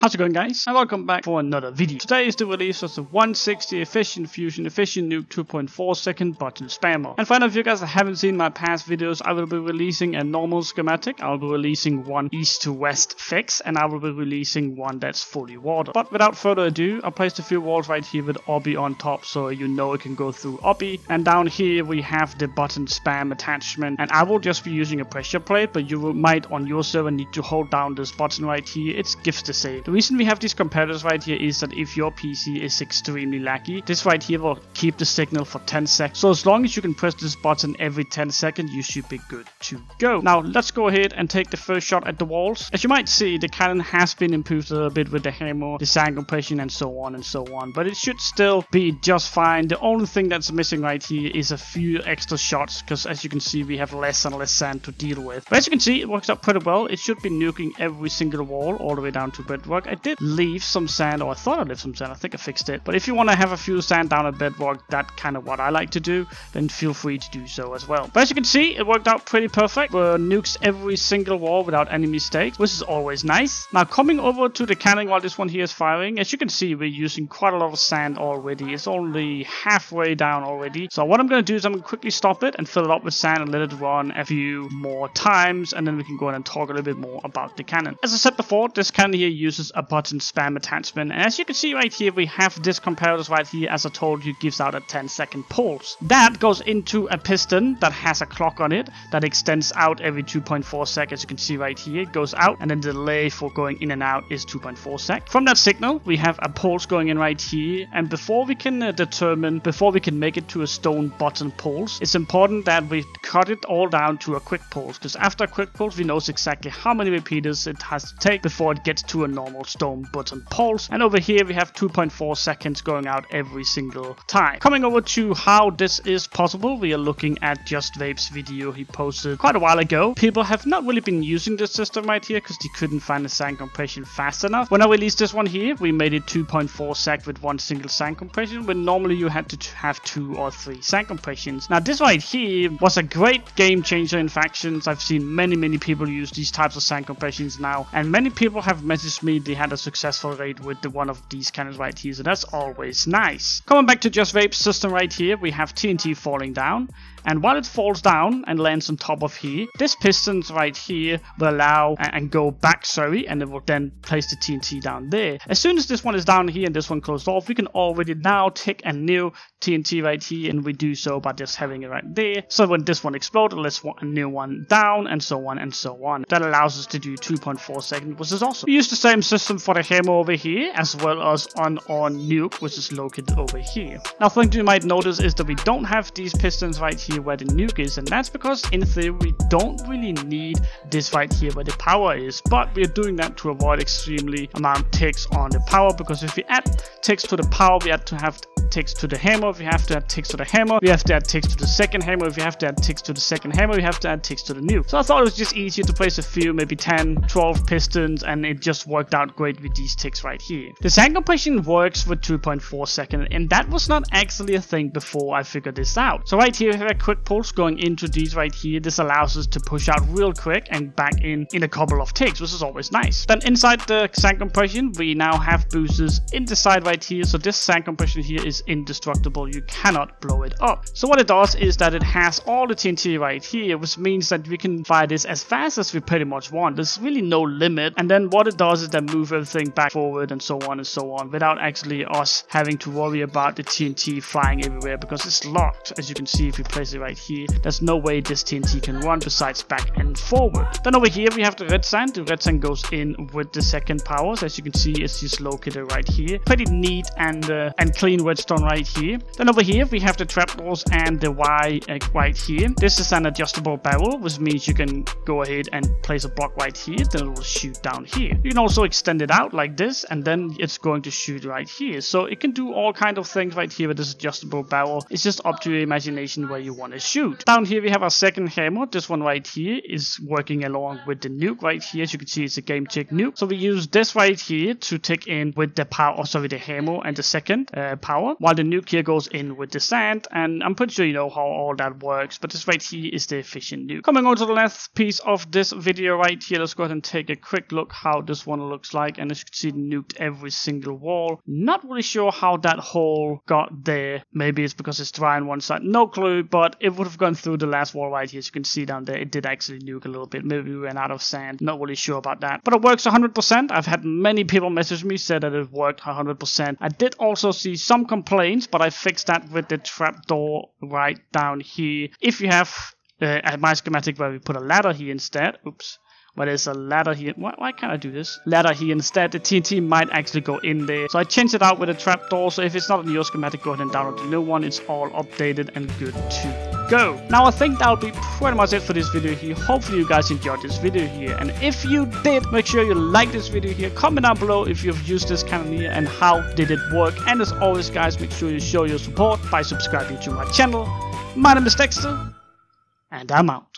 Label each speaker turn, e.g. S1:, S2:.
S1: How's it going, guys? And welcome back for another video. Today is the release of the 160 efficient fusion efficient nuke 2.4 second button spammer. And for any of you guys that haven't seen my past videos, I will be releasing a normal schematic, I'll be releasing one east to west fix, and I will be releasing one that's fully water. But without further ado, I placed a few walls right here with obby on top so you know it can go through obby. And down here we have the button spam attachment, and I will just be using a pressure plate, but you might on your server need to hold down this button right here. It's gives the same. The reason we have these comparators right here is that if your PC is extremely laggy, this right here will keep the signal for 10 seconds. So as long as you can press this button every 10 seconds, you should be good to go. Now let's go ahead and take the first shot at the walls. As you might see, the cannon has been improved a little bit with the hammer, the sand compression, and so on and so on, but it should still be just fine. The only thing that's missing right here is a few extra shots, because as you can see, we have less and less sand to deal with. But as you can see, it works out pretty well. It should be nuking every single wall all the way down to bedrock. I did leave some sand, or I thought I left some sand. I think I fixed it. But if you want to have a few sand down at bedrock, that's kind of what I like to do, then feel free to do so as well. But as you can see, it worked out pretty perfect. Nukes every single wall without any mistakes, which is always nice. Now coming over to the cannon while this one here is firing, as you can see, we're using quite a lot of sand already. It's only halfway down already. So what I'm going to do is I'm going to quickly stop it and fill it up with sand and let it run a few more times, and then we can go in and talk a little bit more about the cannon. As I said before, this cannon here uses a button spam attachment, and as you can see right here, we have this comparators right here. As I told you, gives out a 10-second pulse that goes into a piston that has a clock on it that extends out every 2.4 seconds. You can see right here, it goes out, and then the delay for going in and out is 2.4 seconds. From that signal, we have a pulse going in right here, and before we can make it to a stone button pulse, it's important that we cut it all down to a quick pulse, because after a quick pulse, we know exactly how many repeaters it has to take before it gets to a normal stone button pulse. And over here we have 2.4 seconds going out every single time. Coming over to how this is possible, we are looking at JustVape's video he posted quite a while ago. People have not really been using this system right here because they couldn't find the sand compression fast enough. When I released this one here, we made it 2.4 sec with one single sand compression, when normally you had to have 2 or 3 sand compressions. Now this right here was a great game changer in factions. I've seen many people use these types of sand compressions now, and many people have messaged me they had a successful rate with the one of these cannons right here, so that's always nice. Coming back to JustVape's system right here, we have TNT falling down, and while it falls down and lands on top of here, this pistons right here will allow and go back, and it will then place the TNT down there. As soon as this one is down here and this one closed off, we can already now take a new TNT right here, and we do so by just having it right there. So when this one explodes, let's want a new one down, and so on and so on. That allows us to do 2.4 seconds, which is awesome. We use the same system for the hammer over here, as well as on our nuke, which is located over here. Now, something you might notice is that we don't have these pistons right here where the nuke is, and that's because in theory we don't really need this right here where the power is, but we are doing that to avoid extremely amount ticks on the power, because if we add ticks to the power, we have to have ticks to the hammer. If we have to add ticks to the hammer, we have to add ticks to the second hammer. If we have to add ticks to the second hammer, we have to add ticks to the nuke. So I thought it was just easier to place a few, maybe 10, 12 pistons, and it just worked out great with these ticks right here. The sand compression works with 2.4 seconds, and that was not actually a thing before I figured this out. So right here we have a quick pulse going into these right here. This allows us to push out real quick and back in a couple of ticks, which is always nice. Then inside the sand compression, we now have boosters in the side right here. So this sand compression here is indestructible. You cannot blow it up. So what it does is that it has all the TNT right here, which means that we can fire this as fast as we pretty much want. There's really no limit. And then what it does is that move everything back forward and so on without actually us having to worry about the TNT flying everywhere, because it's locked. As you can see, if we place it right here, there's no way this TNT can run besides back and forward. Then over here we have the red sand. The red sand goes in with the second power. So as you can see, it's just located right here. Pretty neat and clean redstone right here. Then over here we have the trapdoors and the Y right here. This is an adjustable barrel, which means you can go ahead and place a block right here, then it will shoot down here. You can also extend it out like this, and then it's going to shoot right here. So it can do all kind of things right here with this adjustable barrel. It's just up to your imagination where you want to shoot. Down here we have our second hammer. This one right here is working along with the nuke right here. As you can see, it's a game check nuke. So we use this right here to take in with the power, the hammer and the second power. wall, while the nuke here goes in with the sand, and I'm pretty sure you know how all that works, but this right here is the efficient nuke. Coming on to the last piece of this video right here, let's go ahead and take a quick look how this one looks like, and as you can see, nuked every single wall. Not really sure how that hole got there. Maybe it's because it's dry on one side, no clue, but it would have gone through the last wall right here. As you can see down there, it did actually nuke a little bit. Maybe we ran out of sand, not really sure about that, but it works 100%. I've had many people message me, said that it worked 100%. I did also see some complaints, but I fixed that with the trapdoor right down here. If you have my schematic where we put a ladder here instead, oops, but there's a ladder here. Why can't I do this? Ladder here instead. The TNT might actually go in there. So I changed it out with a trapdoor. So if it's not in your schematic, go ahead and download the new one. It's all updated and good to go. Now I think that'll be pretty much it for this video here. Hopefully you guys enjoyed this video here. And if you did, make sure you like this video here. Comment down below if you've used this cannon here and how did it work. And as always guys, make sure you show your support by subscribing to my channel. My name is Dexter, and I'm out.